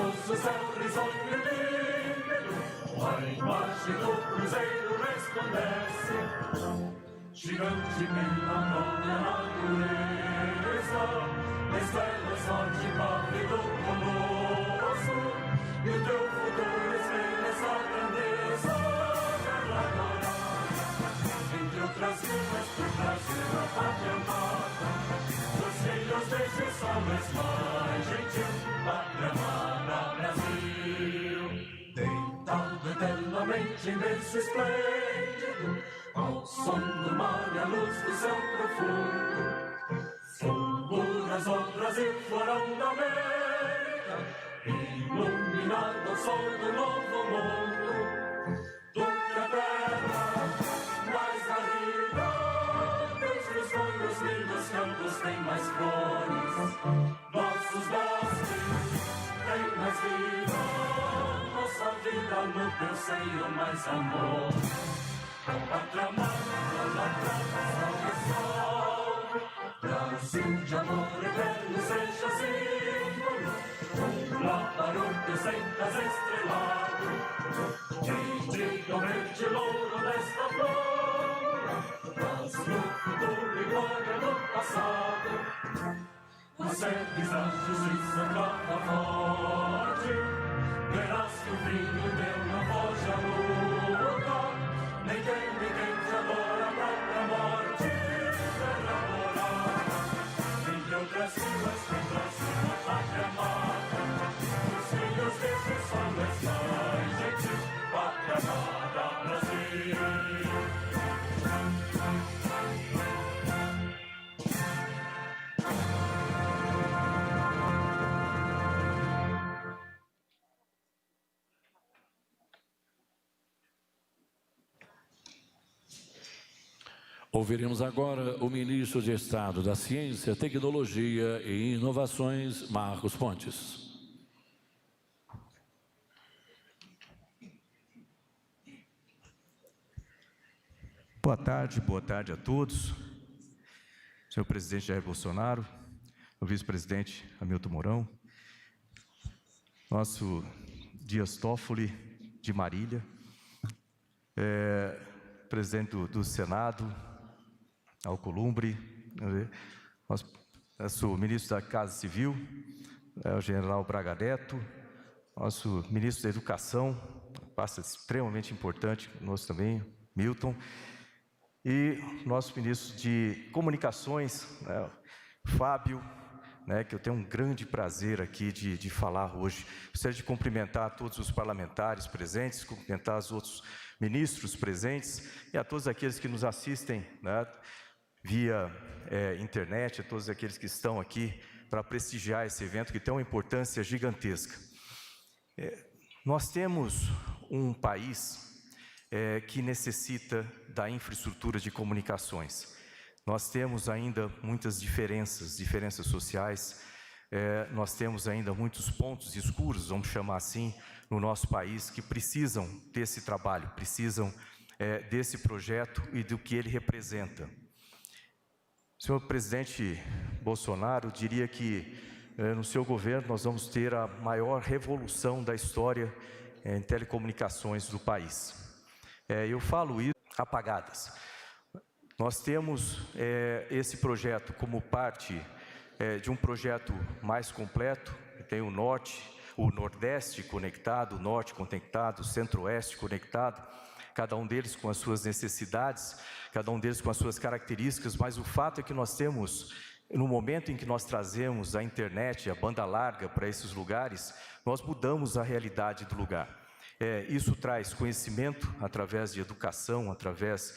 luz do céu risonho límpido, a imagem do cruzeiro resplandece, gigante que abandona a natureza, estrelas forte pálido colosso, e o teu futuro espelha essa grandeza, terra dourada, entre outras vidas por Brasil a pátria amada, dos filhos desse sol mais gentil, pátria amada Brasil. Deitado eternamente em berço esplêndido, ao som do mar e a luz do céu profundo, fulguras o Brasil, florão da América, iluminado ao sol do novo mundo, do que a terra mais garrida, dentre os sonhos lindos campos tem mais flores, nossos bosques têm mais vida, nossa vida no teu seio mais amor. Pátria amada, salve, salve, Brasil de amor eterno seja símbolo, lá para o teu centas estrelado, que diga o verde louro desta flora, mas no futuro e glória do passado, consegues a justiça cada forte, verás que o filho teu não foge à luta, nem tem ninguém te adora a própria morte, terra morada, entre outras vilas tem Brasil a pátria amada, os filhos desse sol mais gentil, pátria amada Brasil. Ouviremos agora o ministro de Estado da Ciência, Tecnologia e Inovações, Marcos Pontes. Boa tarde a todos. Senhor presidente Jair Bolsonaro, o vice-presidente Hamilton Mourão, nosso Dias Toffoli de Marília, presidente do Senado, Alcolumbre, nosso ministro da Casa Civil, o general Braga Neto, nosso ministro da Educação, pasta extremamente importante, nós também, Milton, e nosso ministro de Comunicações, Fábio, que eu tenho um grande prazer aqui de falar hoje. Gostaria de cumprimentar todos os parlamentares presentes, cumprimentar os outros ministros presentes e a todos aqueles que nos assistem, via internet, a todos aqueles que estão aqui para prestigiar esse evento que tem uma importância gigantesca. Nós temos um país que necessita da infraestrutura de comunicações. Nós temos ainda muitas diferenças sociais, nós temos ainda muitos pontos escuros, vamos chamar assim, no nosso país, que precisam desse trabalho, precisam desse projeto e do que ele representa. Senhor presidente Bolsonaro, diria que no seu governo nós vamos ter a maior revolução da história em telecomunicações do país. Eu falo isso apagadas. Nós temos esse projeto como parte de um projeto mais completo, que tem o norte, o nordeste conectado, o norte conectado, o centro-oeste conectado, cada um deles com as suas necessidades, cada um deles com as suas características, mas o fato é que nós temos, no momento em que nós trazemos a internet, a banda larga para esses lugares, nós mudamos a realidade do lugar. Isso traz conhecimento através de educação, através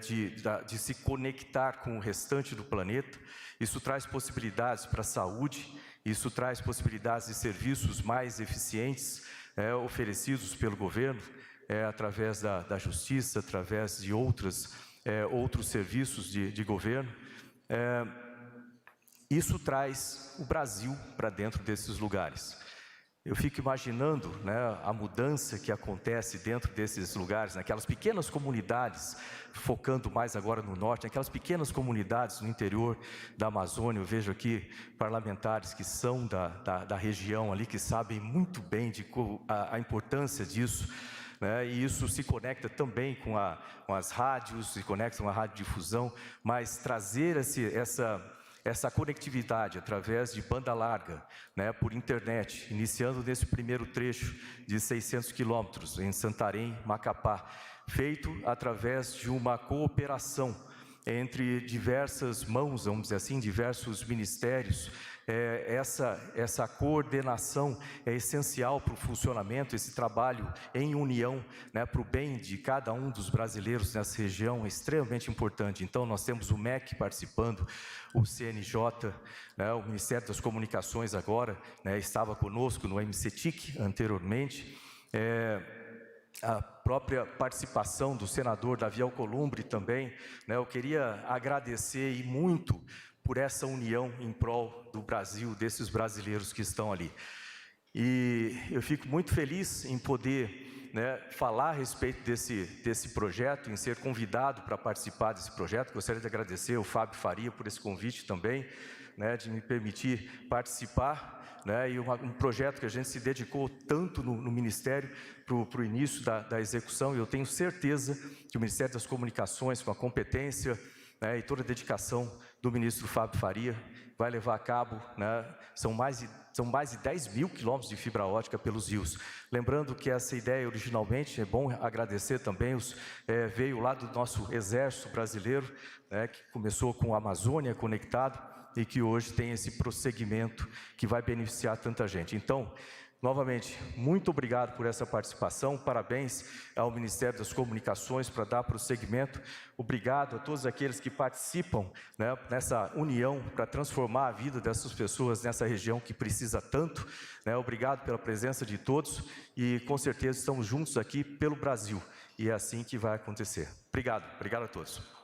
de se conectar com o restante do planeta. Isso traz possibilidades para a saúde, isso traz possibilidades de serviços mais eficientes oferecidos pelo governo, através da justiça, através de outros serviços de governo. Isso traz o Brasil para dentro desses lugares. eu fico imaginando, né, a mudança que acontece dentro desses lugares, naquelas pequenas comunidades, focando mais agora no norte, aquelas pequenas comunidades no interior da Amazônia. Eu vejo aqui parlamentares que são da região ali, que sabem muito bem a importância disso, né? E isso se conecta também com as rádios, se conecta com a radiodifusão, mas trazer essa conectividade através de banda larga, né, por internet, iniciando nesse primeiro trecho de 600 quilômetros em Santarém, Macapá, feito através de uma cooperação entre diversas mãos, vamos dizer assim, diversos ministérios. Essa coordenação é essencial para o funcionamento, esse trabalho em união, né, para o bem de cada um dos brasileiros nessa região, é extremamente importante. Então, nós temos o MEC participando, o CNJ, né, o Ministério das Comunicações agora, né, estava conosco no MCTIC anteriormente, a própria participação do senador Davi Alcolumbre também, né. Eu queria agradecer e muito por essa união em prol do Brasil, desses brasileiros que estão ali. E eu fico muito feliz em poder, né, falar a respeito desse projeto, em ser convidado para participar desse projeto. Gostaria de agradecer ao Fábio Faria por esse convite também, né, de me permitir participar, né, e um projeto que a gente se dedicou tanto no Ministério para o início da execução, e eu tenho certeza que o Ministério das Comunicações, com a competência, né, e toda a dedicação do ministro Fábio Faria, vai levar a cabo, né, são mais de 10 mil quilômetros de fibra ótica pelos rios. Lembrando que essa ideia originalmente, é bom agradecer também, veio lá do nosso Exército Brasileiro, né, que começou com a Amazônia Conectado e que hoje tem esse prosseguimento que vai beneficiar tanta gente. Então, novamente, muito obrigado por essa participação, parabéns ao Ministério das Comunicações para dar prosseguimento, obrigado a todos aqueles que participam, né, nessa união para transformar a vida dessas pessoas nessa região que precisa tanto, né, obrigado pela presença de todos e com certeza estamos juntos aqui pelo Brasil e é assim que vai acontecer. Obrigado a todos.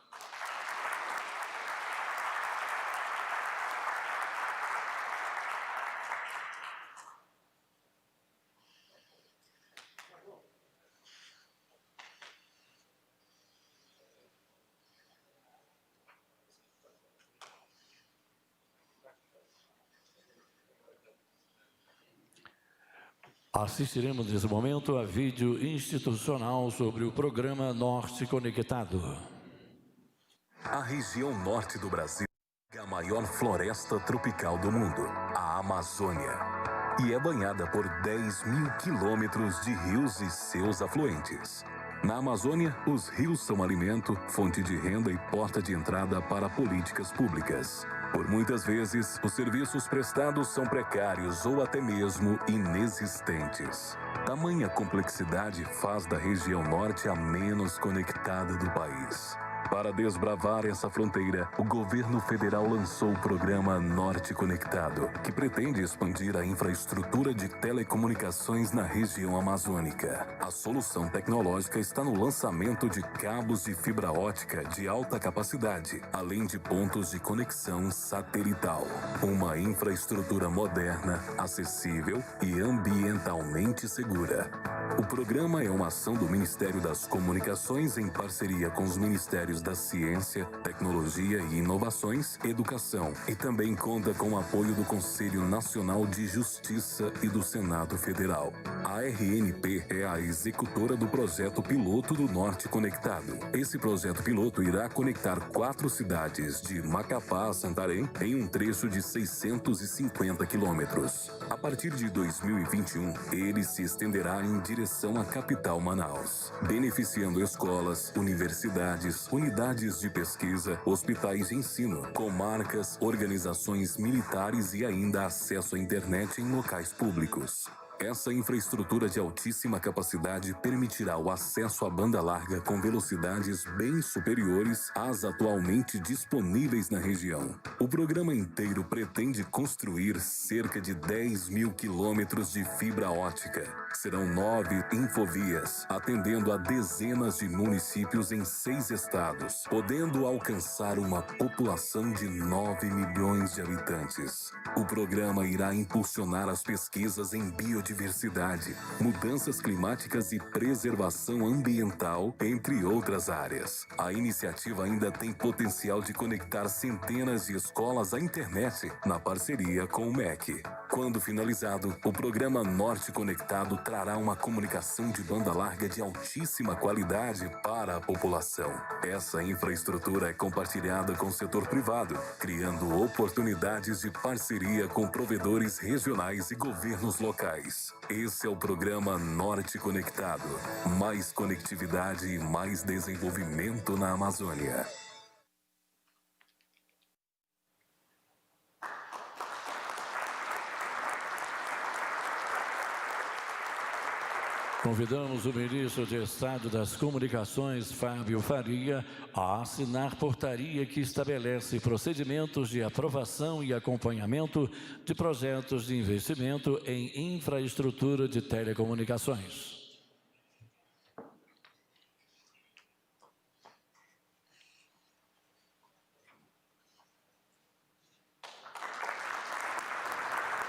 Assistiremos nesse momento a vídeo institucional sobre o programa Norte Conectado. A região norte do Brasil é a maior floresta tropical do mundo, a Amazônia, e é banhada por 10 mil quilômetros de rios e seus afluentes. Na Amazônia, os rios são alimento, fonte de renda e porta de entrada para políticas públicas. Por muitas vezes, os serviços prestados são precários ou até mesmo inexistentes. Tamanha complexidade faz da região norte a menos conectada do país. Para desbravar essa fronteira, o governo federal lançou o programa Norte Conectado, que pretende expandir a infraestrutura de telecomunicações na região amazônica. A solução tecnológica está no lançamento de cabos de fibra ótica de alta capacidade, além de pontos de conexão satelital. Uma infraestrutura moderna, acessível e ambientalmente segura. O programa é uma ação do Ministério das Comunicações em parceria com os Ministérios da Ciência, Tecnologia e Inovações, Educação e também conta com o apoio do Conselho Nacional de Justiça e do Senado Federal. A RNP é a executora do projeto piloto do Norte Conectado. Esse projeto piloto irá conectar 4 cidades de Macapá a Santarém em um trecho de 650 quilômetros. A partir de 2021, ele se estenderá em direção à capital Manaus, beneficiando escolas, universidades, unidades de pesquisa, hospitais de ensino, comarcas, organizações militares e ainda acesso à internet em locais públicos. Essa infraestrutura de altíssima capacidade permitirá o acesso à banda larga com velocidades bem superiores às atualmente disponíveis na região. O programa inteiro pretende construir cerca de 10 mil quilômetros de fibra ótica. Serão 9 infovias, atendendo a dezenas de municípios em 6 estados, podendo alcançar uma população de 9 milhões de habitantes. O programa irá impulsionar as pesquisas em biodiversidade, biodiversidade, mudanças climáticas e preservação ambiental, entre outras áreas. A iniciativa ainda tem potencial de conectar centenas de escolas à internet, na parceria com o MEC. Quando finalizado, o programa Norte Conectado trará uma comunicação de banda larga de altíssima qualidade para a população. Essa infraestrutura é compartilhada com o setor privado, criando oportunidades de parceria com provedores regionais e governos locais. Esse é o programa Norte Conectado. Mais conectividade e mais desenvolvimento na Amazônia. Convidamos o ministro de Estado das Comunicações, Fábio Faria, a assinar portaria que estabelece procedimentos de aprovação e acompanhamento de projetos de investimento em infraestrutura de telecomunicações.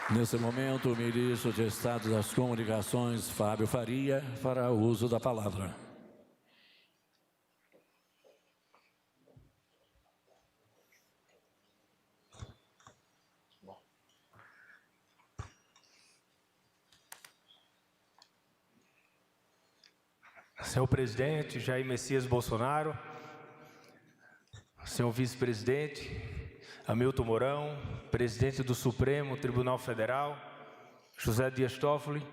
Nesse momento, o ministro de Estado das Comunicações, Fábio Faria, fará uso da palavra. Senhor presidente Jair Messias Bolsonaro, senhor vice-presidente Hamilton Mourão, presidente do Supremo Tribunal Federal, José Dias Toffoli,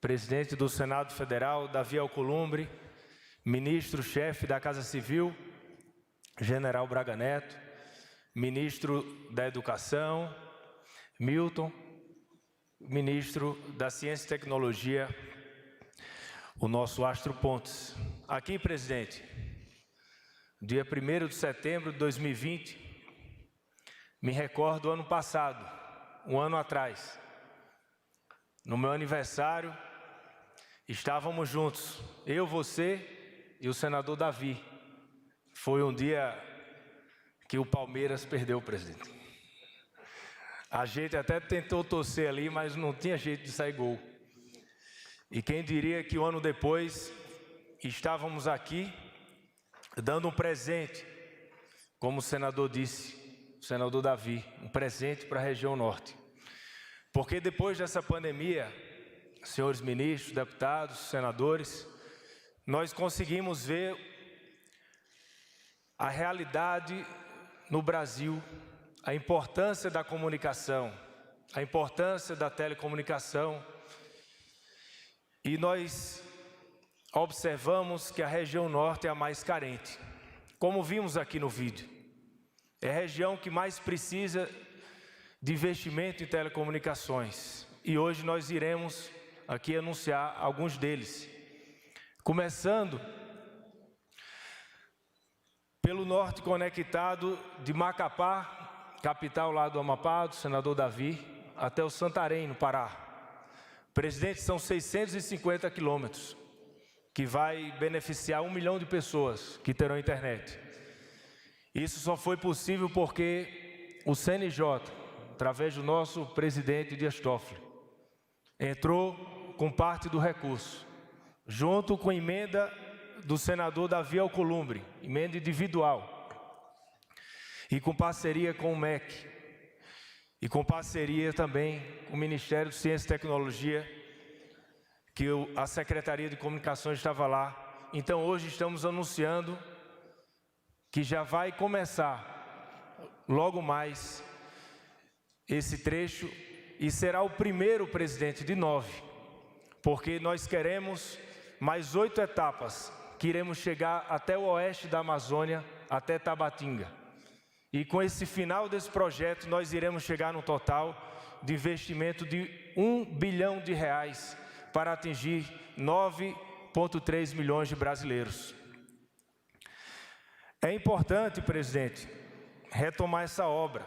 presidente do Senado Federal, Davi Alcolumbre, ministro-chefe da Casa Civil, general Braga Neto, ministro da Educação, Milton, ministro da Ciência e Tecnologia, o nosso Astro Pontes. Aqui, presidente, dia 1º de setembro de 2020, me recordo do ano passado, um ano atrás. No meu aniversário, estávamos juntos, eu, você e o senador Davi. Foi um dia que o Palmeiras perdeu, presidente. A gente até tentou torcer ali, mas não tinha jeito de sair gol. E quem diria que um ano depois, estávamos aqui, dando um presente, como o senador disse, o senador Davi, um presente para a região norte. Porque depois dessa pandemia, senhores ministros, deputados, senadores, nós conseguimos ver a realidade no Brasil, a importância da comunicação, a importância da telecomunicação, e nós observamos que a região norte é a mais carente, como vimos aqui no vídeo. É a região que mais precisa de investimento em telecomunicações. E hoje nós iremos aqui anunciar alguns deles. Começando pelo Norte Conectado de Macapá, capital lá do Amapá, do senador Davi, até o Santarém, no Pará. Presidente, são 650 quilômetros, que vai beneficiar 1 milhão de pessoas que terão internet. Isso só foi possível porque o CNJ, através do nosso presidente Dias Toffoli, entrou com parte do recurso, junto com a emenda do senador Davi Alcolumbre, emenda individual, e com parceria com o MEC, e com parceria também com o Ministério de Ciência e Tecnologia, que a Secretaria de Comunicações estava lá. Então hoje estamos anunciando que já vai começar logo mais esse trecho e será o primeiro, presidente, de 9, porque nós queremos mais 8 etapas, que iremos chegar até o oeste da Amazônia, até Tabatinga. E com esse final desse projeto, nós iremos chegar no total de investimento de R$1 bilhão para atingir 9,3 milhões de brasileiros. É importante, presidente, retomar essa obra,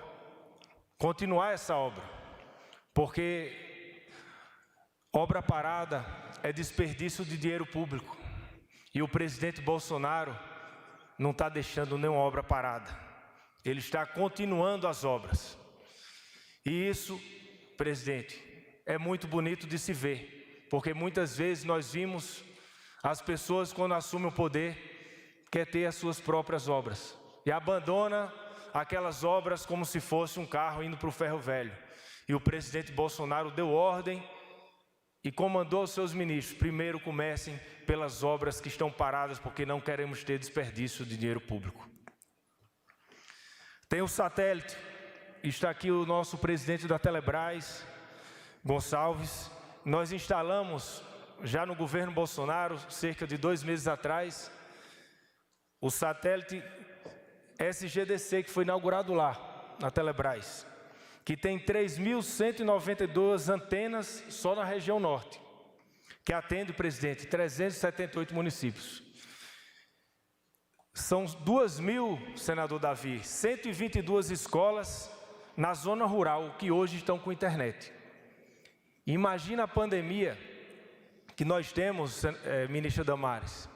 continuar essa obra, porque obra parada é desperdício de dinheiro público. E o presidente Bolsonaro não está deixando nenhuma obra parada. Ele está continuando as obras. E isso, presidente, é muito bonito de se ver, porque muitas vezes nós vimos as pessoas, quando assumem o poder, quer ter as suas próprias obras e abandona aquelas obras como se fosse um carro indo para o ferro velho. E o presidente Bolsonaro deu ordem e comandou aos seus ministros: primeiro comecem pelas obras que estão paradas, porque não queremos ter desperdício de dinheiro público. Tem o satélite, está aqui o nosso presidente da Telebrás, Gonçalves. Nós instalamos, já no governo Bolsonaro, cerca de 2 meses atrás, o satélite SGDC, que foi inaugurado lá, na Telebrás, que tem 3.192 antenas só na região norte, que atende, presidente, 378 municípios. São 2.000, senador Davi, 122 escolas na zona rural que hoje estão com internet. Imagina a pandemia que nós temos, ministra Damares,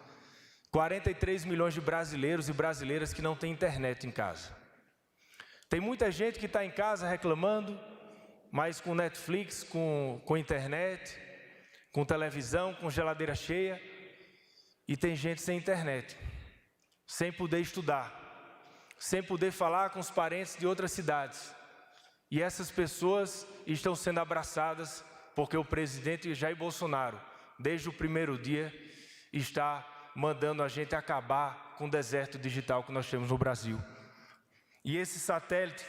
43 milhões de brasileiros e brasileiras que não têm internet em casa. Tem muita gente que está em casa reclamando, mas com Netflix, com internet, com televisão, com geladeira cheia, e tem gente sem internet, sem poder estudar, sem poder falar com os parentes de outras cidades. E essas pessoas estão sendo abraçadas porque o presidente Jair Bolsonaro, desde o primeiro dia, está mandando a gente acabar com o deserto digital que nós temos no Brasil. E esse satélite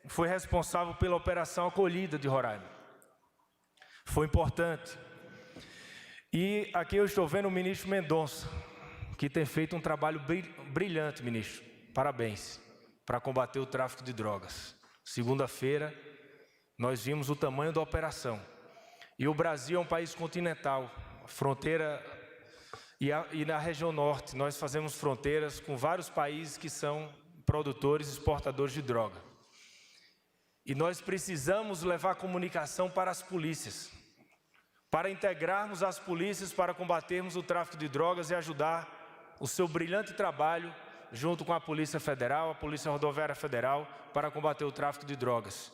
foi responsável pela Operação Acolhida de Roraima. Foi importante. E aqui eu estou vendo o ministro Mendonça, que tem feito um trabalho brilhante, ministro. Parabéns, para combater o tráfico de drogas. Segunda-feira, nós vimos o tamanho da operação. E o Brasil é um país continental, fronteira, e na região norte, nós fazemos fronteiras com vários países que são produtores e exportadores de droga. E nós precisamos levar comunicação para as polícias, para integrarmos as polícias, para combatermos o tráfico de drogas e ajudar o seu brilhante trabalho junto com a Polícia Federal, a Polícia Rodoviária Federal, para combater o tráfico de drogas.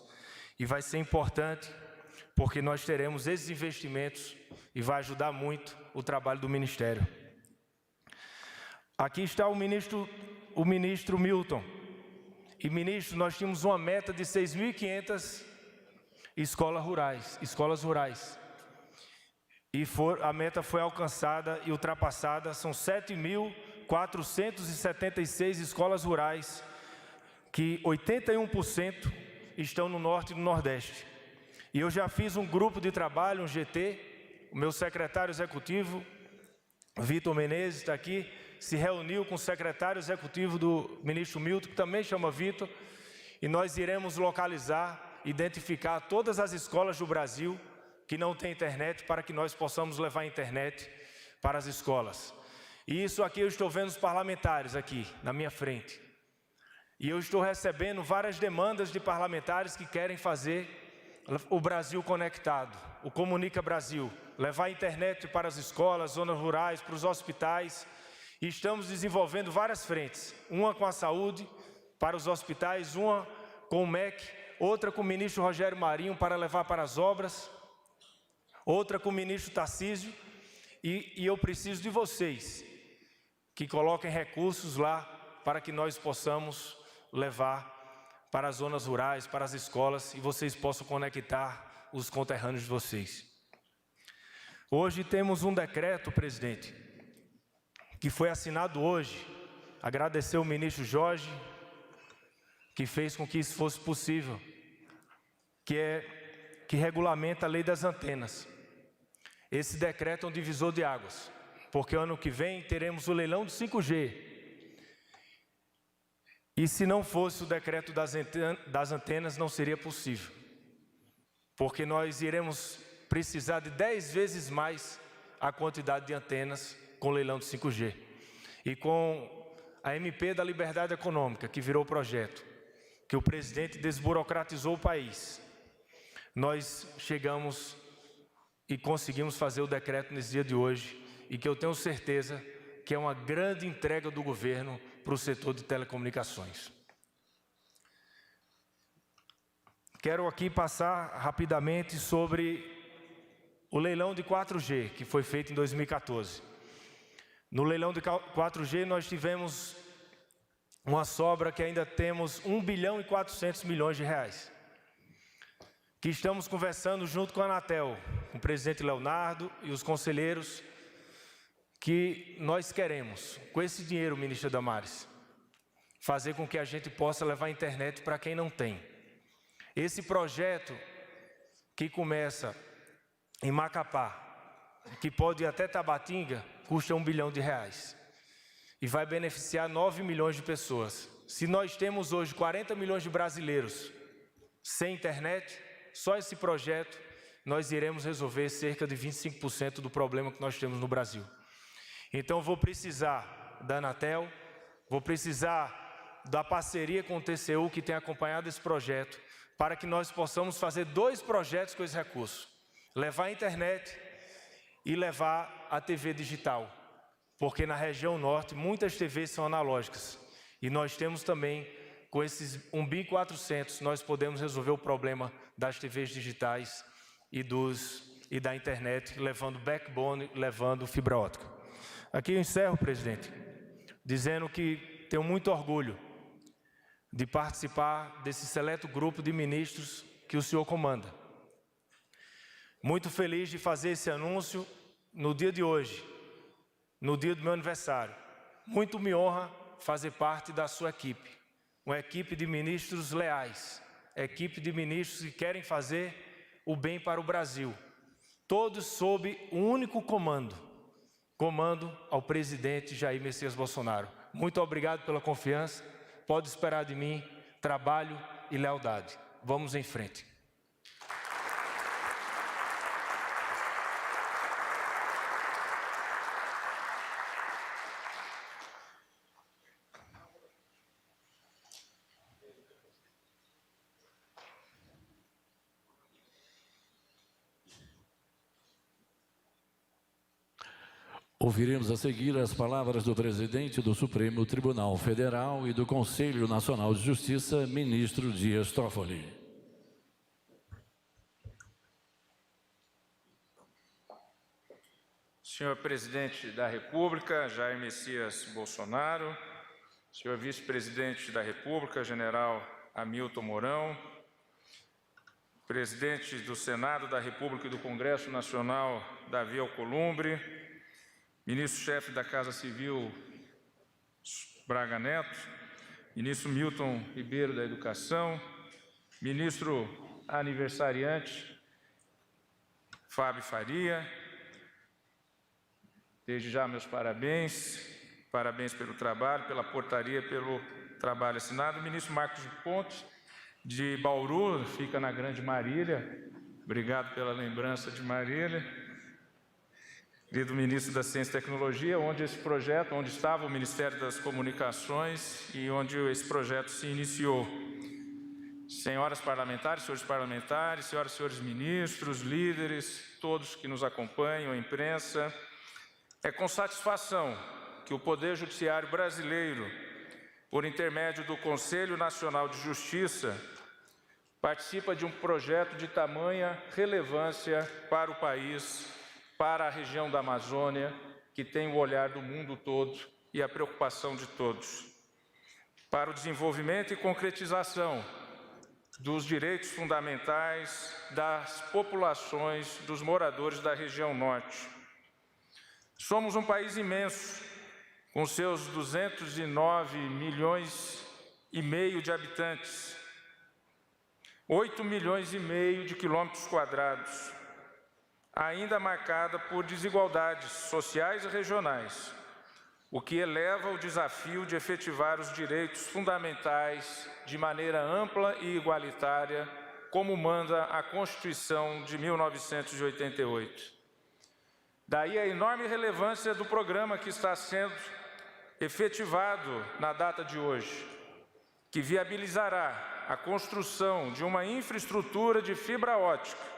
E vai ser importante, porque nós teremos esses investimentos e vai ajudar muito o trabalho do Ministério. Aqui está o ministro Milton. E, ministro, nós tínhamos uma meta de 6.500 escolas rurais. E a meta foi alcançada e ultrapassada. São 7.476 escolas rurais, que 81% estão no norte e no nordeste. E eu já fiz um grupo de trabalho, um GT, o meu secretário executivo, Vitor Menezes, está aqui, se reuniu com o secretário executivo do ministro Milton, que também chama Vitor, e nós iremos localizar, identificar todas as escolas do Brasil que não têm internet, para que nós possamos levar a internet para as escolas. E isso aqui eu estou vendo os parlamentares aqui, na minha frente. E eu estou recebendo várias demandas de parlamentares que querem fazer o Brasil conectado, o Comunica Brasil, levar a internet para as escolas, zonas rurais, para os hospitais. E estamos desenvolvendo várias frentes, uma com a saúde, para os hospitais, uma com o MEC, outra com o ministro Rogério Marinho para levar para as obras, outra com o ministro Tarcísio, e eu preciso de vocês, que coloquem recursos lá para que nós possamos levar para as zonas rurais, para as escolas, e vocês possam conectar os conterrâneos de vocês. Hoje temos um decreto, presidente, que foi assinado hoje. Agradecer ao ministro Jorge, que fez com que isso fosse possível, que regulamenta a lei das antenas. Esse decreto é um divisor de águas, porque ano que vem teremos o leilão de 5G. E se não fosse o decreto das antenas, não seria possível, porque nós iremos precisar de 10 vezes mais a quantidade de antenas com o leilão de 5G. E com a MP da Liberdade Econômica, que virou projeto, que o presidente desburocratizou o país, nós chegamos e conseguimos fazer o decreto nesse dia de hoje, e que eu tenho certeza que é uma grande entrega do governo para o setor de telecomunicações. Quero aqui passar rapidamente sobre o leilão de 4G, que foi feito em 2014. No leilão de 4G, nós tivemos uma sobra que ainda temos 1 bilhão e 400 milhões de reais, que estamos conversando junto com a Anatel, com o presidente Leonardo e os conselheiros, que nós queremos, com esse dinheiro, ministra Damares, fazer com que a gente possa levar a internet para quem não tem. Esse projeto que começa em Macapá, que pode ir até Tabatinga, custa 1 bilhão de reais e vai beneficiar 9 milhões de pessoas. Se nós temos hoje 40 milhões de brasileiros sem internet, só esse projeto nós iremos resolver cerca de 25% do problema que nós temos no Brasil. Então vou precisar da Anatel, vou precisar da parceria com o TCU que tem acompanhado esse projeto, para que nós possamos fazer 2 projetos com esse recurso. Levar a internet e levar a TV digital, porque na região norte muitas TVs são analógicas e nós temos também, com esses 1 bi 400, nós podemos resolver o problema das TVs digitais e da internet, levando backbone, levando fibra ótica. Aqui eu encerro, presidente, dizendo que tenho muito orgulho de participar desse seleto grupo de ministros que o senhor comanda. Muito feliz de fazer esse anúncio no dia de hoje, no dia do meu aniversário. Muito me honra fazer parte da sua equipe, uma equipe de ministros leais, equipe de ministros que querem fazer o bem para o Brasil, todos sob um único comando ao presidente Jair Messias Bolsonaro. Muito obrigado pela confiança, pode esperar de mim trabalho e lealdade. Vamos em frente. Ouviremos a seguir as palavras do presidente do Supremo Tribunal Federal e do Conselho Nacional de Justiça, ministro Dias Toffoli. Senhor Presidente da República, Jair Messias Bolsonaro, senhor Vice-Presidente da República, General Hamilton Mourão, Presidente do Senado da República e do Congresso Nacional, Davi Alcolumbre, Ministro-chefe da Casa Civil, Braga Neto, Ministro Milton Ribeiro da Educação, Ministro aniversariante, Fábio Faria, desde já meus parabéns pelo trabalho, pela portaria, pelo trabalho assinado. Ministro Marcos de Pontes, de Bauru, fica na Grande Marília, obrigado pela lembrança de Marília. Querido ministro da Ciência e Tecnologia, onde estava o Ministério das Comunicações e onde esse projeto se iniciou. Senhoras parlamentares, senhores e senhores ministros, líderes, todos que nos acompanham, a imprensa, é com satisfação que o Poder Judiciário brasileiro, por intermédio do Conselho Nacional de Justiça, participa de um projeto de tamanha relevância para o país, para a região da Amazônia, que tem o olhar do mundo todo e a preocupação de todos, para o desenvolvimento e concretização dos direitos fundamentais das populações, dos moradores da região norte. Somos um país imenso, com seus 209 milhões e meio de habitantes, 8 milhões e meio de quilômetros quadrados, ainda marcada por desigualdades sociais e regionais, o que eleva o desafio de efetivar os direitos fundamentais de maneira ampla e igualitária, como manda a Constituição de 1988. Daí a enorme relevância do programa que está sendo efetivado na data de hoje, que viabilizará a construção de uma infraestrutura de fibra ótica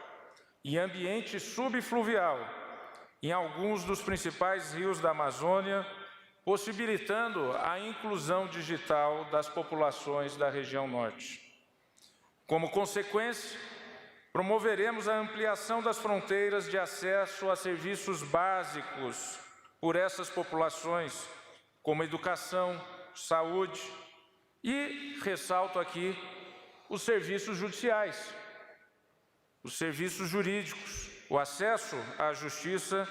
em ambiente subfluvial, em alguns dos principais rios da Amazônia, possibilitando a inclusão digital das populações da região norte. Como consequência, Promoveremos a ampliação das fronteiras de acesso a serviços básicos por essas populações, como educação, saúde e, ressalto aqui, os serviços judiciais, os serviços jurídicos, o acesso à justiça,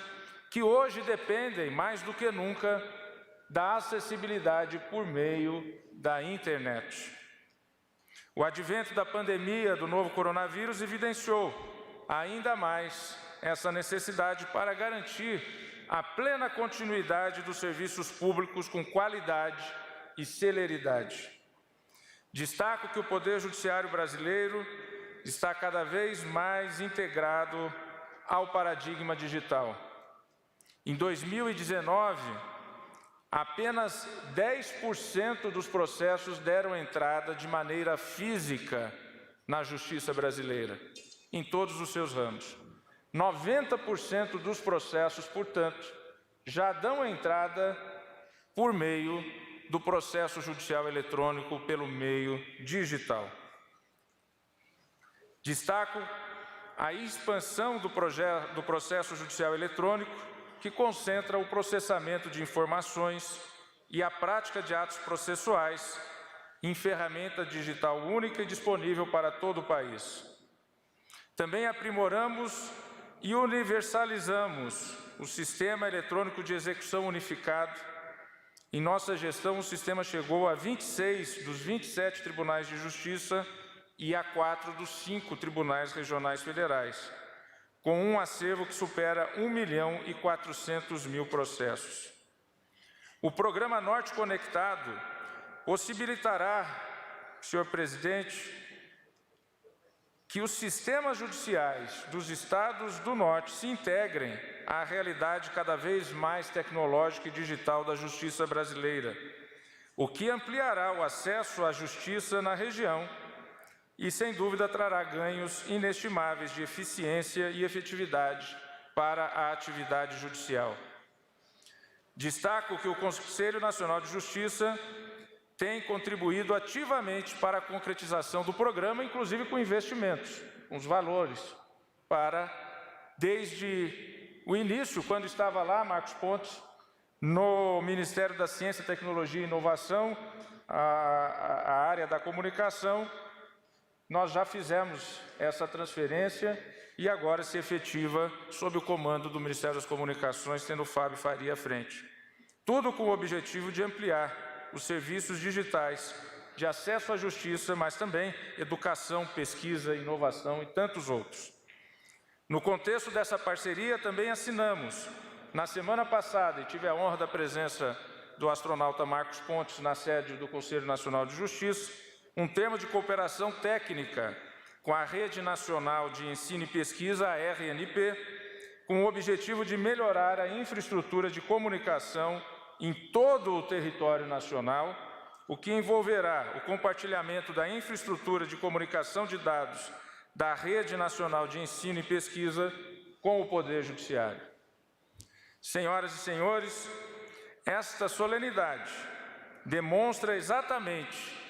que hoje dependem, mais do que nunca, da acessibilidade por meio da internet. O advento da pandemia do novo coronavírus evidenciou ainda mais essa necessidade para garantir a plena continuidade dos serviços públicos com qualidade e celeridade. Destaco que o Poder Judiciário brasileiro está cada vez mais integrado ao paradigma digital. Em 2019, apenas 10% dos processos deram entrada de maneira física na justiça brasileira, em todos os seus ramos. 90% dos processos, portanto, já dão entrada por meio do processo judicial eletrônico, pelo meio digital. Destaco a expansão do processo judicial eletrônico, que concentra o processamento de informações e a prática de atos processuais em ferramenta digital única e disponível para todo o país. Também aprimoramos e universalizamos o Sistema Eletrônico de Execução Unificado. Em nossa gestão, o sistema chegou a 26 dos 27 tribunais de justiça e a 4 dos 5 tribunais regionais federais, com um acervo que supera 1.400.000 processos. O programa Norte Conectado possibilitará, senhor presidente, que os sistemas judiciais dos estados do Norte se integrem à realidade cada vez mais tecnológica e digital da justiça brasileira, o que ampliará o acesso à justiça na região e, sem dúvida, trará ganhos inestimáveis de eficiência e efetividade para a atividade judicial. Destaco que o Conselho Nacional de Justiça tem contribuído ativamente para a concretização do programa, inclusive com investimentos, com os valores, para, desde o início, quando estava lá, Marcos Pontes, no Ministério da Ciência, Tecnologia e Inovação, a área da comunicação, nós já fizemos essa transferência e agora se efetiva sob o comando do Ministério das Comunicações, tendo o Fábio Faria à frente. Tudo com o objetivo de ampliar os serviços digitais de acesso à justiça, mas também educação, pesquisa, inovação e tantos outros. No contexto dessa parceria, também assinamos, na semana passada, e tive a honra da presença do astronauta Marcos Pontes na sede do Conselho Nacional de Justiça, um termo de cooperação técnica com a Rede Nacional de Ensino e Pesquisa, a RNP, com o objetivo de melhorar a infraestrutura de comunicação em todo o território nacional, o que envolverá o compartilhamento da infraestrutura de comunicação de dados da Rede Nacional de Ensino e Pesquisa com o Poder Judiciário. Senhoras e senhores, esta solenidade demonstra exatamente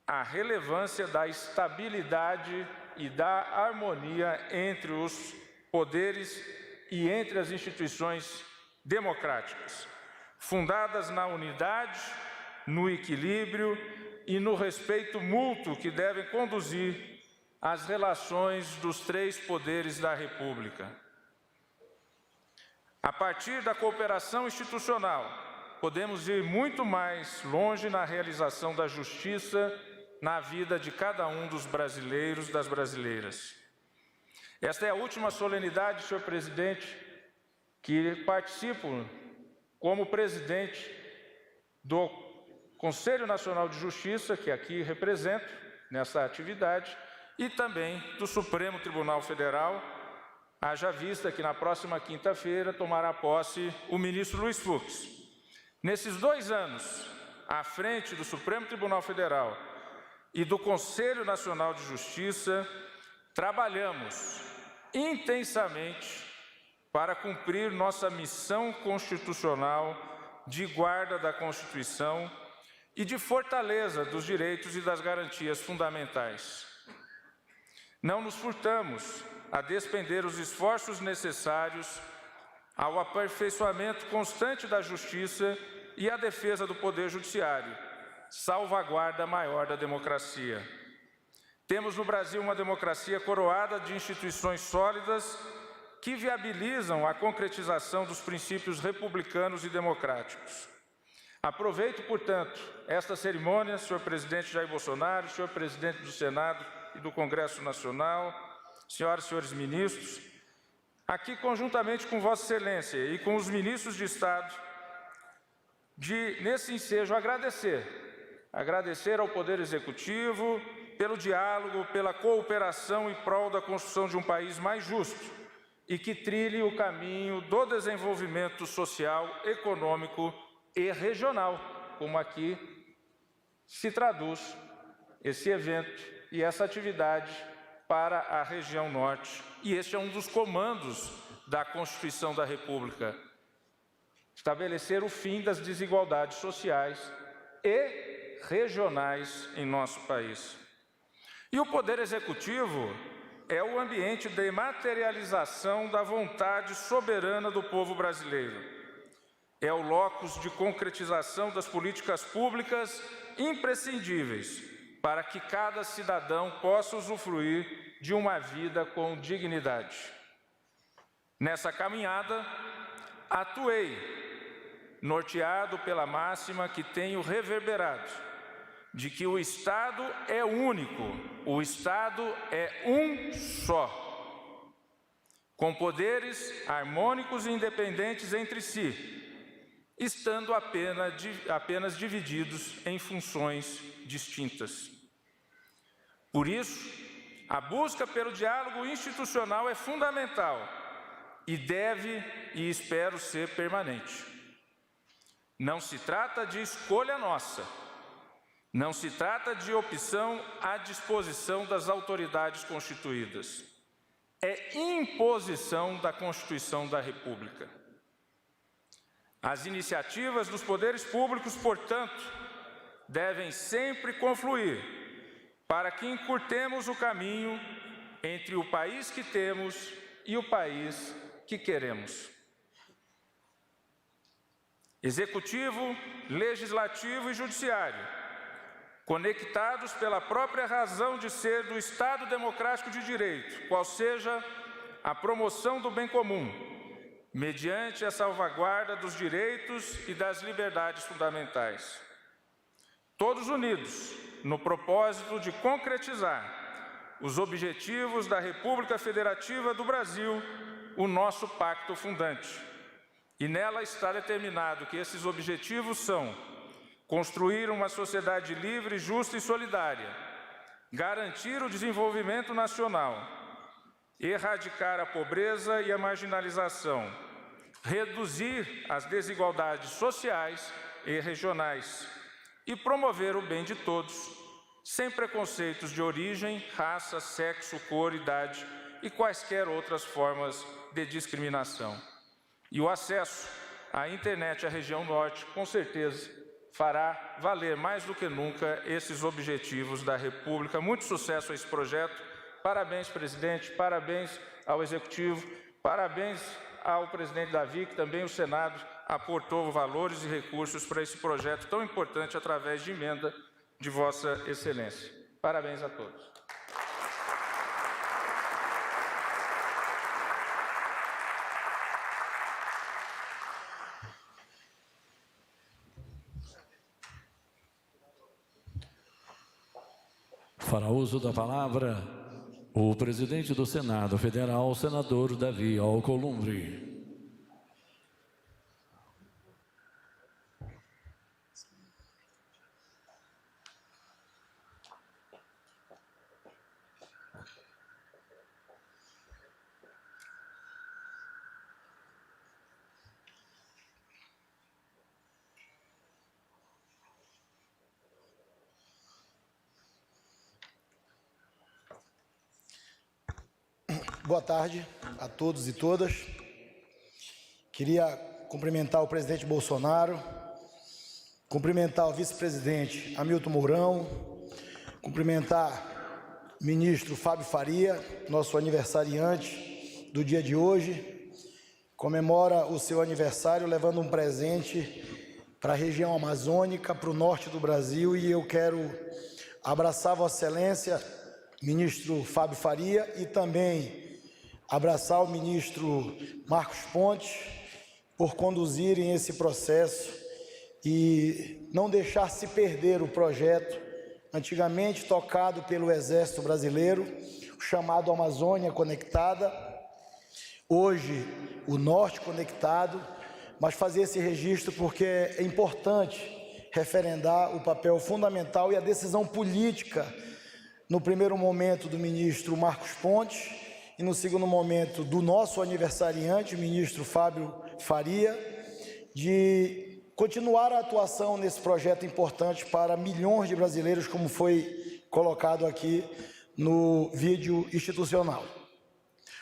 a relevância da estabilidade e da harmonia entre os poderes e entre as instituições democráticas, fundadas na unidade, no equilíbrio e no respeito mútuo que devem conduzir as relações dos três poderes da República. A partir da cooperação institucional, podemos ir muito mais longe na realização da justiça na vida de cada um dos brasileiros, das brasileiras. Esta é a última solenidade, senhor presidente, que participo como presidente do Conselho Nacional de Justiça, que aqui represento nessa atividade, e também do Supremo Tribunal Federal, haja vista que na próxima quinta-feira tomará posse o ministro Luiz Fux. Nesses 2 anos, à frente do Supremo Tribunal Federal e do Conselho Nacional de Justiça, trabalhamos intensamente para cumprir nossa missão constitucional de guarda da Constituição e de fortaleza dos direitos e das garantias fundamentais. Não nos furtamos a despender os esforços necessários ao aperfeiçoamento constante da justiça e à defesa do poder judiciário, salvaguarda maior da democracia. Temos no Brasil uma democracia coroada de instituições sólidas que viabilizam a concretização dos princípios republicanos e democráticos. Aproveito, portanto, esta cerimônia, senhor presidente Jair Bolsonaro, senhor presidente do Senado e do Congresso Nacional, senhoras e senhores ministros, aqui conjuntamente com Vossa Excelência e com os ministros de Estado, nesse ensejo agradecer ao Poder Executivo pelo diálogo, pela cooperação em prol da construção de um país mais justo e que trilhe o caminho do desenvolvimento social, econômico e regional, como aqui se traduz esse evento e essa atividade para a região norte. E este é um dos comandos da Constituição da República: estabelecer o fim das desigualdades sociais e regionais em nosso país. E o Poder Executivo é o ambiente de materialização da vontade soberana do povo brasileiro. É o locus de concretização das políticas públicas imprescindíveis para que cada cidadão possa usufruir de uma vida com dignidade. Nessa caminhada, atuei, norteado pela máxima que tenho reverberado, de que o Estado é único, o Estado é um só, com poderes harmônicos e independentes entre si, estando apenas divididos em funções distintas. Por isso, a busca pelo diálogo institucional é fundamental e deve e espero ser permanente. Não se trata de escolha nossa, não se trata de opção à disposição das autoridades constituídas. É imposição da Constituição da República. As iniciativas dos poderes públicos, portanto, devem sempre confluir para que encurtemos o caminho entre o país que temos e o país que queremos. Executivo, Legislativo e Judiciário, conectados pela própria razão de ser do Estado Democrático de Direito, qual seja a promoção do bem comum, mediante a salvaguarda dos direitos e das liberdades fundamentais. Todos unidos no propósito de concretizar os objetivos da República Federativa do Brasil, o nosso pacto fundante. E nela está determinado que esses objetivos são: construir uma sociedade livre, justa e solidária, garantir o desenvolvimento nacional, erradicar a pobreza e a marginalização, reduzir as desigualdades sociais e regionais e promover o bem de todos, sem preconceitos de origem, raça, sexo, cor, idade e quaisquer outras formas de discriminação. E o acesso à internet à região norte, com certeza, fará valer mais do que nunca esses objetivos da República. Muito sucesso a esse projeto. Parabéns, presidente, parabéns ao Executivo, parabéns ao presidente Davi, que também o Senado aportou valores e recursos para esse projeto tão importante através de emenda de Vossa Excelência. Parabéns a todos. Fará uso da palavra o presidente do Senado Federal, senador Davi Alcolumbre. Boa tarde a todos e todas. Queria cumprimentar o presidente Bolsonaro, cumprimentar o vice-presidente Hamilton Mourão, cumprimentar ministro Fábio Faria, nosso aniversariante do dia de hoje, comemora o seu aniversário levando um presente para a região amazônica, para o norte do Brasil, e eu quero abraçar Vossa Excelência, ministro Fábio Faria, e também abraçar o ministro Marcos Pontes por conduzirem esse processo e não deixar se perder o projeto antigamente tocado pelo Exército Brasileiro, o chamado Amazônia Conectada, hoje o Norte Conectado, mas fazer esse registro porque é importante referendar o papel fundamental e a decisão política, no primeiro momento do ministro Marcos Pontes e no segundo momento do nosso aniversariante, o ministro Fábio Faria, de continuar a atuação nesse projeto importante para milhões de brasileiros, como foi colocado aqui no vídeo institucional.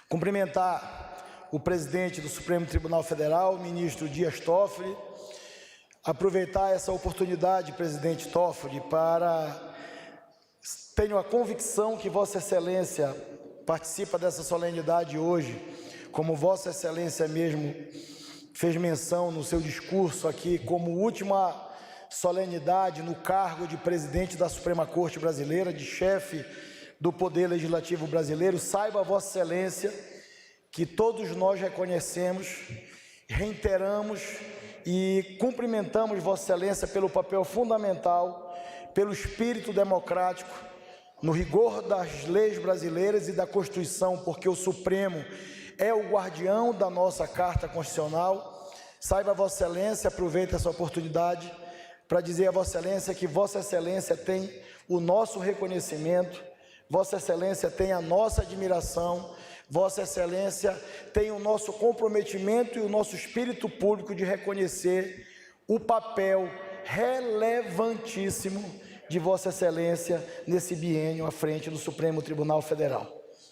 Cumprimentar o presidente do Supremo Tribunal Federal, o ministro Dias Toffoli, aproveitar essa oportunidade, presidente Toffoli, para... Tenho a convicção que Vossa Excelência participa dessa solenidade hoje, como Vossa Excelência mesmo fez menção no seu discurso aqui, como última solenidade no cargo de presidente da Suprema Corte Brasileira, de chefe do Poder Legislativo Brasileiro. Saiba, Vossa Excelência, que todos nós reconhecemos, reiteramos e cumprimentamos Vossa Excelência pelo papel fundamental, pelo espírito democrático, no rigor das leis brasileiras e da Constituição, porque o Supremo é o guardião da nossa Carta Constitucional. Saiba, Vossa Excelência, aproveita essa oportunidade para dizer a Vossa Excelência que Vossa Excelência tem o nosso reconhecimento, Vossa Excelência tem a nossa admiração, Vossa Excelência tem o nosso comprometimento e o nosso espírito público de reconhecer o papel relevantíssimo de Vossa Excelência nesse biênio à frente do Supremo Tribunal Federal.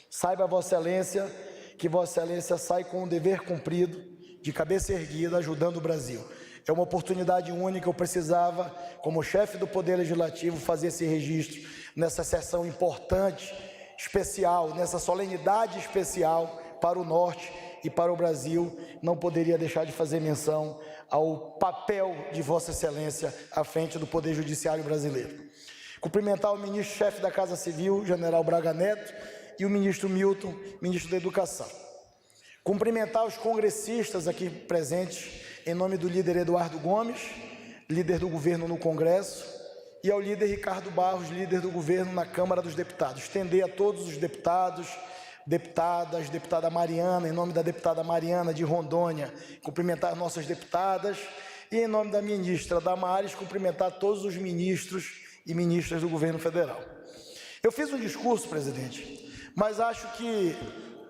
Saiba, Vossa Excelência, que Vossa Excelência sai com o dever cumprido, de cabeça erguida, ajudando o Brasil. É uma oportunidade única, eu precisava, como chefe do Poder Legislativo, fazer esse registro nessa sessão importante, especial, nessa solenidade especial para o Norte e para o Brasil. Não poderia deixar de fazer menção ao papel de Vossa Excelência à frente do Poder Judiciário brasileiro. Cumprimentar o ministro-chefe da Casa Civil, general Braga Neto, e o ministro Milton, ministro da Educação. Cumprimentar os congressistas aqui presentes, em nome do líder Eduardo Gomes, líder do governo no Congresso, e ao líder Ricardo Barros, líder do governo na Câmara dos Deputados. Estender a todos os deputados, deputadas, deputada Mariana, em nome da deputada Mariana de Rondônia, cumprimentar nossas deputadas, e em nome da ministra Damares, cumprimentar todos os ministros e ministras do governo federal. Eu fiz um discurso, presidente, mas acho que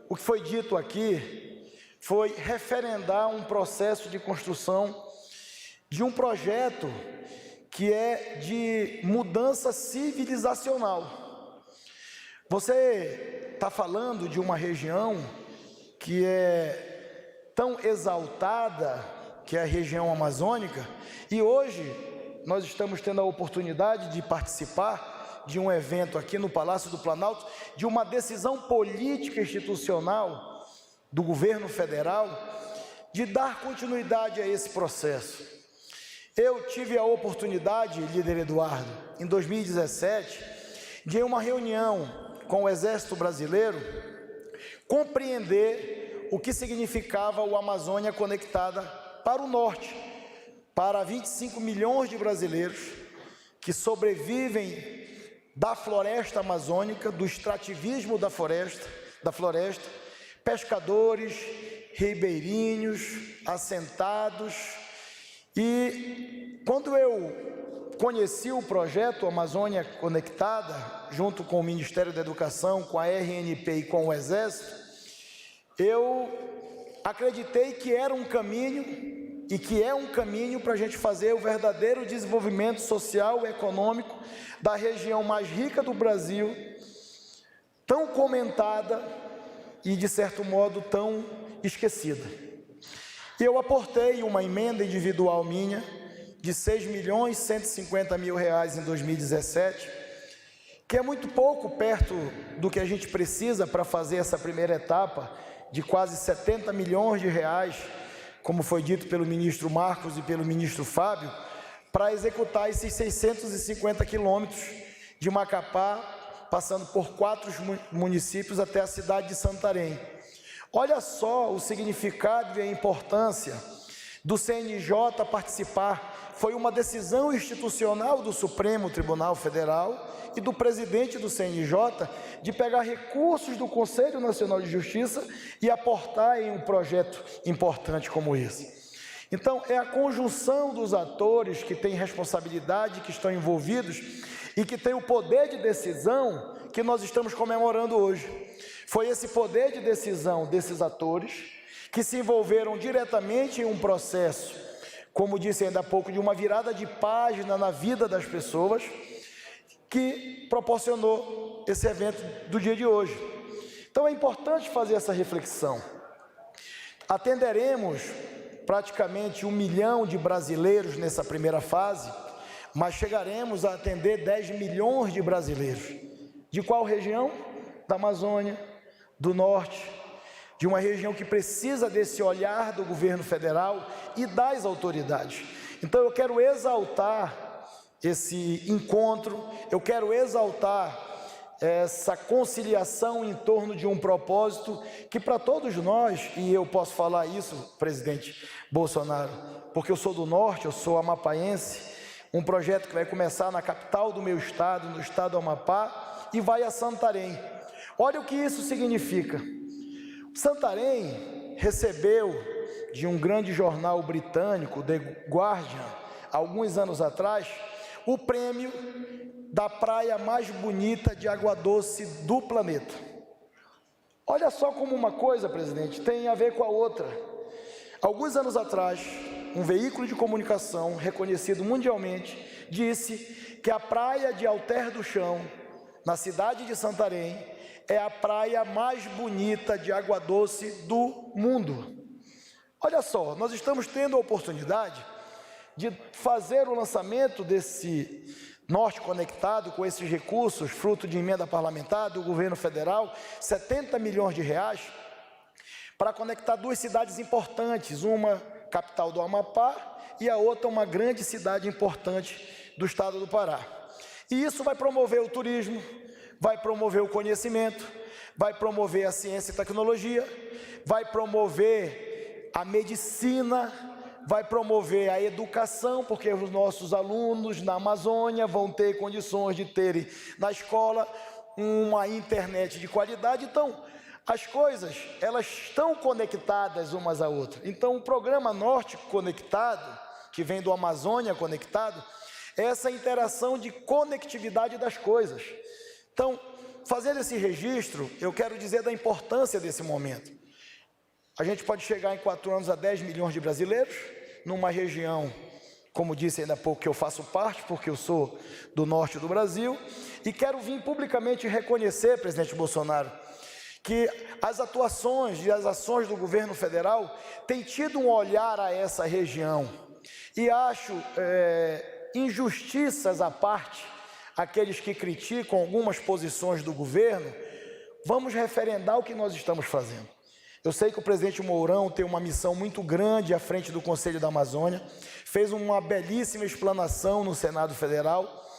o que foi dito aqui foi referendar um processo de construção de um projeto que é de mudança civilizacional. Você está falando de uma região que é tão exaltada, que é a região amazônica, e hoje nós estamos tendo a oportunidade de participar de um evento aqui no Palácio do Planalto, de uma decisão política institucional do governo federal, de dar continuidade a esse processo. Eu tive a oportunidade, líder Eduardo, em 2017, de em uma reunião com o Exército Brasileiro, compreender o que significava o Amazônia Conectada para o Norte, para 25 milhões de brasileiros que sobrevivem da floresta amazônica, do extrativismo da floresta, pescadores, ribeirinhos, assentados. E quando eu conheci o projeto Amazônia Conectada, junto com o Ministério da Educação, com a RNP e com o Exército, eu acreditei que era um caminho e que é um caminho para a gente fazer o verdadeiro desenvolvimento social e econômico da região mais rica do Brasil, tão comentada e, de certo modo, tão esquecida. Eu aportei uma emenda individual minha de R$ 6.150.000 em 2017, que é muito pouco perto do que a gente precisa para fazer essa primeira etapa de quase 70 milhões de reais, como foi dito pelo ministro Marcos e pelo ministro Fábio, para executar esses 650 quilômetros de Macapá, passando por 4 municípios até a cidade de Santarém. Olha só o significado e a importância do CNJ participar. Foi uma decisão institucional do Supremo Tribunal Federal e do presidente do CNJ de pegar recursos do Conselho Nacional de Justiça e aportar em um projeto importante como esse. Então, é a conjunção dos atores que têm responsabilidade, que estão envolvidos e que têm o poder de decisão que nós estamos comemorando hoje. Foi esse poder de decisão desses atores que se envolveram diretamente em um processo, como disse ainda há pouco, de uma virada de página na vida das pessoas, que proporcionou esse evento do dia de hoje. Então é importante fazer essa reflexão. Atenderemos praticamente 1 milhão de brasileiros nessa primeira fase, mas chegaremos a atender 10 milhões de brasileiros. De qual região? Da Amazônia, do Norte, de uma região que precisa desse olhar do governo federal e das autoridades. Então eu quero exaltar esse encontro, eu quero exaltar essa conciliação em torno de um propósito que para todos nós, e eu posso falar isso, presidente Bolsonaro, porque eu sou do Norte, eu sou amapaense, um projeto que vai começar na capital do meu estado, no estado do Amapá, e vai a Santarém. Olha o que isso significa. Santarém recebeu de um grande jornal britânico, The Guardian, alguns anos atrás, o prêmio da praia mais bonita de água doce do planeta. Olha só como uma coisa, presidente, tem a ver com a outra. Alguns anos atrás, um veículo de comunicação reconhecido mundialmente disse que a praia de Alter do Chão, na cidade de Santarém, é a praia mais bonita de água doce do mundo. Olha só, nós estamos tendo a oportunidade de fazer o lançamento desse Norte Conectado com esses recursos, fruto de emenda parlamentar do governo federal, 70 milhões de reais, para conectar 2 cidades importantes, uma capital do Amapá e a outra uma grande cidade importante do estado do Pará. E isso vai promover o turismo, vai promover o conhecimento, vai promover a ciência e tecnologia, vai promover a medicina, vai promover a educação, porque os nossos alunos na Amazônia vão ter condições de terem na escola uma internet de qualidade. Então, as coisas, elas estão conectadas umas à outra. Então, o programa Norte Conectado, que vem do Amazônia Conectado, é essa interação de conectividade das coisas. Então, fazendo esse registro, eu quero dizer da importância desse momento. A gente pode chegar em 4 anos a 10 milhões de brasileiros, numa região, como disse ainda há pouco, que eu faço parte, porque eu sou do norte do Brasil, e quero vir publicamente reconhecer, presidente Bolsonaro, que as atuações e as ações do governo federal têm tido um olhar a essa região, e acho injustiças à parte, aqueles que criticam algumas posições do governo, vamos referendar o que nós estamos fazendo. Eu sei que o presidente Mourão tem uma missão muito grande à frente do Conselho da Amazônia, fez uma belíssima explanação no Senado Federal,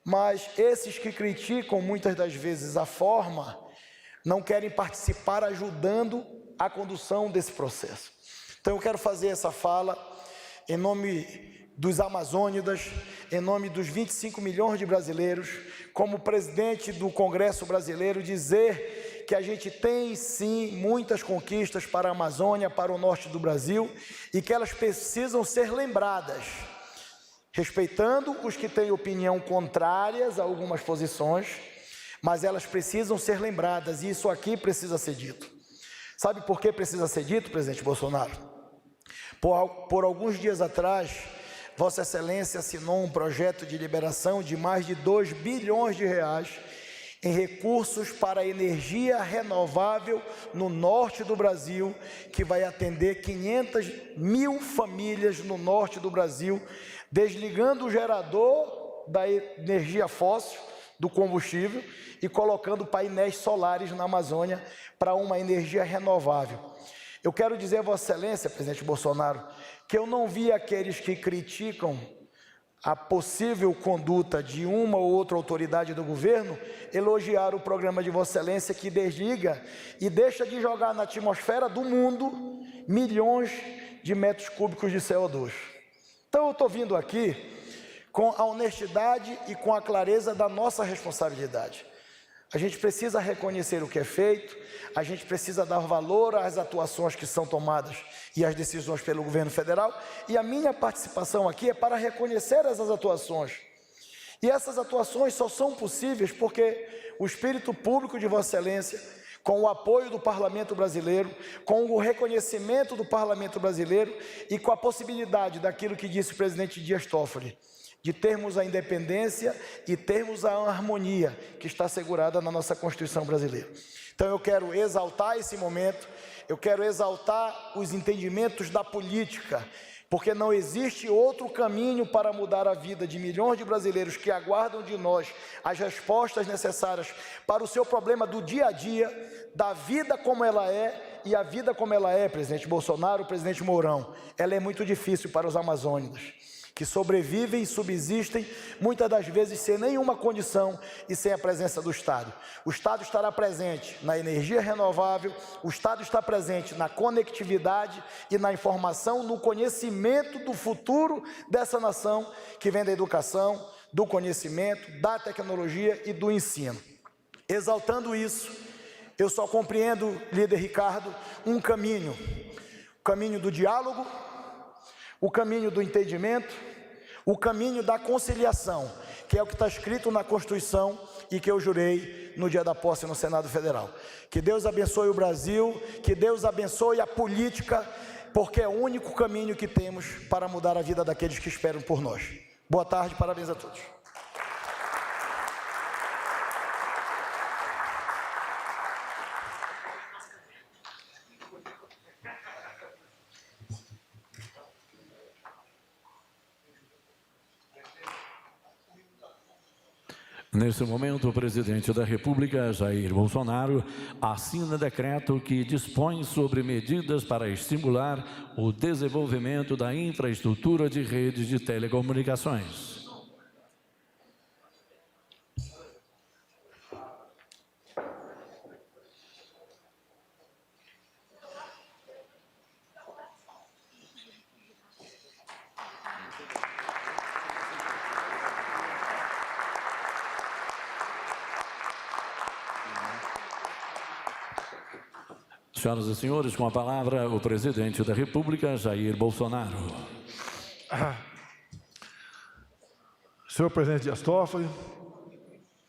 mas esses que criticam muitas das vezes a forma, não querem participar ajudando a condução desse processo. Então eu quero fazer essa fala em nome dos amazônidas, em nome dos 25 milhões de brasileiros, como presidente do Congresso Brasileiro, dizer que a gente tem sim muitas conquistas para a Amazônia, para o norte do Brasil, e que elas precisam ser lembradas, respeitando os que têm opinião contrárias a algumas posições, mas elas precisam ser lembradas, e isso aqui precisa ser dito. Sabe por que precisa ser dito, presidente Bolsonaro? Por alguns dias atrás, Vossa Excelência assinou um projeto de liberação de mais de 2 bilhões de reais em recursos para a energia renovável no norte do Brasil, que vai atender 500 mil famílias no norte do Brasil, desligando o gerador da energia fóssil, do combustível e colocando painéis solares na Amazônia para uma energia renovável. Eu quero dizer a Vossa Excelência, presidente Bolsonaro, que eu não vi aqueles que criticam a possível conduta de uma ou outra autoridade do governo elogiar o programa de Vossa Excelência, que desliga e deixa de jogar na atmosfera do mundo milhões de metros cúbicos de CO2. Então eu estou vindo aqui com a honestidade e com a clareza da nossa responsabilidade. A gente precisa reconhecer o que é feito, a gente precisa dar valor às atuações que são tomadas e às decisões pelo governo federal, e a minha participação aqui é para reconhecer essas atuações. E essas atuações só são possíveis porque o espírito público de Vossa Excelência, com o apoio do Parlamento brasileiro, com o reconhecimento do Parlamento brasileiro e com a possibilidade daquilo que disse o presidente Dias Toffoli, de termos a independência e termos a harmonia que está assegurada na nossa Constituição brasileira. Então eu quero exaltar esse momento, eu quero exaltar os entendimentos da política, porque não existe outro caminho para mudar a vida de milhões de brasileiros que aguardam de nós as respostas necessárias para o seu problema do dia a dia, da vida como ela é, e a vida como ela é, presidente Bolsonaro, presidente Mourão, ela é muito difícil para os amazônicos, que sobrevivem e subsistem, muitas das vezes sem nenhuma condição e sem a presença do Estado. O Estado estará presente na energia renovável, o Estado está presente na conectividade e na informação, no conhecimento do futuro dessa nação, que vem da educação, do conhecimento, da tecnologia e do ensino. Exaltando isso, eu só compreendo, líder Ricardo, um caminho, o caminho do diálogo, o caminho do entendimento, o caminho da conciliação, que é o que está escrito na Constituição e que eu jurei no dia da posse no Senado Federal. Que Deus abençoe o Brasil, que Deus abençoe a política, porque é o único caminho que temos para mudar a vida daqueles que esperam por nós. Boa tarde, parabéns a todos. Nesse momento, o presidente da República, Jair Bolsonaro, assina decreto que dispõe sobre medidas para estimular o desenvolvimento da infraestrutura de redes de telecomunicações. Senhoras e senhores, com a palavra o presidente da República, Jair Bolsonaro. Senhor presidente Dias Toffoli,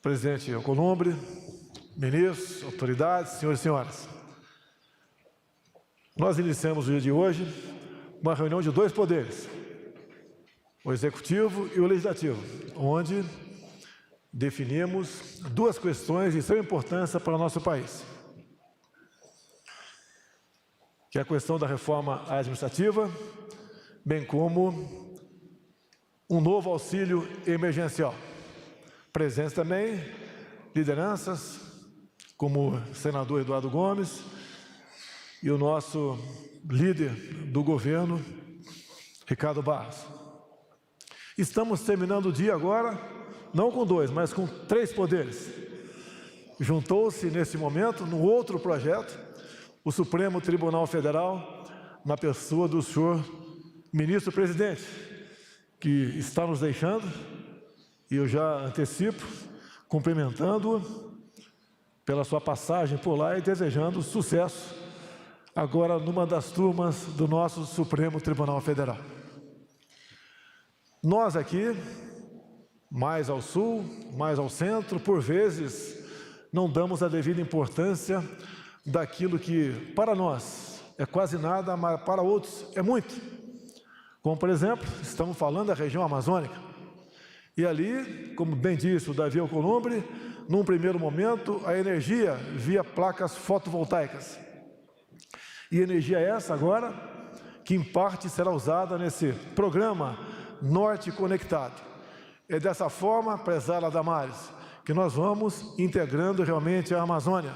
presidente Alcolumbre, ministros, autoridades, senhores e senhoras. Nós iniciamos o dia de hoje uma reunião de dois poderes, o executivo e o legislativo, onde definimos duas questões de extrema importância para o nosso país, que é a questão da reforma administrativa, bem como um novo auxílio emergencial. Presentes também lideranças, como o senador Eduardo Gomes e o nosso líder do governo, Ricardo Barros. Estamos terminando o dia agora, não com dois, mas com três poderes. Juntou-se nesse momento, no outro projeto, o Supremo Tribunal Federal, na pessoa do senhor ministro-presidente, que está nos deixando, e eu já antecipo, cumprimentando-o pela sua passagem por lá e desejando sucesso agora numa das turmas do nosso Supremo Tribunal Federal. Nós aqui, mais ao sul, mais ao centro, por vezes, não damos a devida importância daquilo que, para nós, é quase nada, mas para outros é muito. Como, por exemplo, estamos falando da região amazônica. E ali, como bem disse o Davi Alcolumbre, num primeiro momento, a energia via placas fotovoltaicas. E energia essa agora, que em parte será usada nesse programa Norte Conectado. É dessa forma, prezada Damares, que nós vamos integrando realmente a Amazônia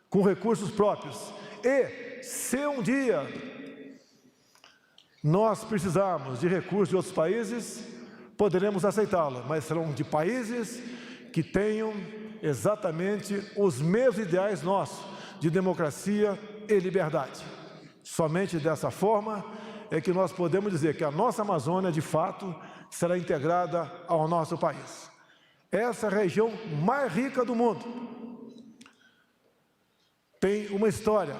com recursos próprios. E se um dia nós precisarmos de recursos de outros países, poderemos aceitá-la, mas serão de países que tenham exatamente os mesmos ideais nossos de democracia e liberdade. Somente dessa forma é que nós podemos dizer que a nossa Amazônia, de fato, será integrada ao nosso país. Essa é a região mais rica do mundo. Tem uma história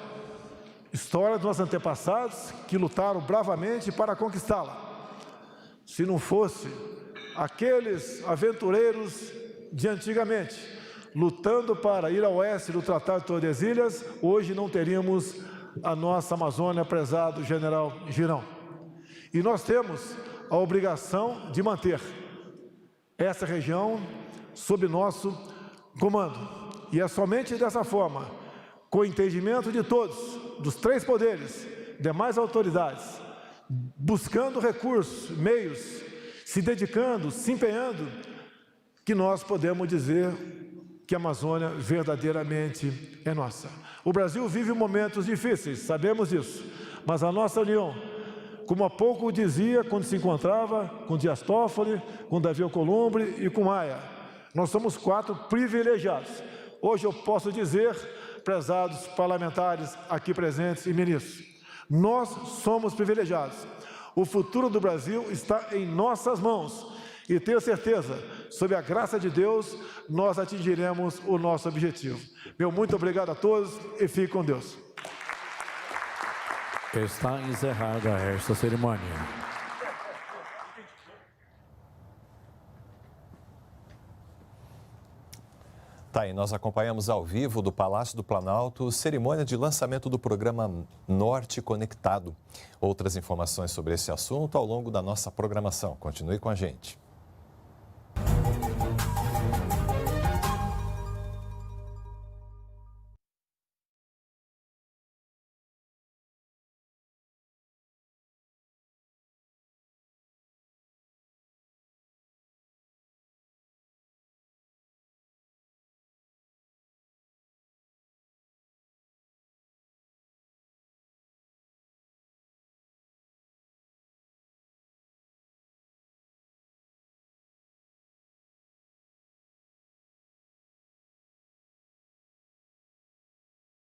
dos nossos antepassados que lutaram bravamente para conquistá-la. Se não fosse aqueles aventureiros de antigamente, lutando para ir ao oeste do Tratado de Tordesilhas, hoje não teríamos a nossa Amazônia, prezado general Girão. E nós temos a obrigação de manter essa região sob nosso comando. E é somente dessa forma, com o entendimento de todos, dos três poderes, demais autoridades, buscando recursos, meios, se dedicando, se empenhando, que nós podemos dizer que a Amazônia verdadeiramente é nossa. O Brasil vive momentos difíceis, sabemos disso, mas a nossa união, como há pouco dizia quando se encontrava com Dias Toffoli, com Davi Alcolumbre e com Maia, nós somos 4 privilegiados. Hoje eu posso dizer, prezados parlamentares aqui presentes e ministros, nós somos privilegiados. O futuro do Brasil está em nossas mãos e tenho certeza, sob a graça de Deus, nós atingiremos o nosso objetivo. Meu muito obrigado a todos e fique com Deus. Está encerrada esta cerimônia. Tá aí, nós acompanhamos ao vivo do Palácio do Planalto cerimônia de lançamento do programa Norte Conectado. Outras informações sobre esse assunto ao longo da nossa programação. Continue com a gente.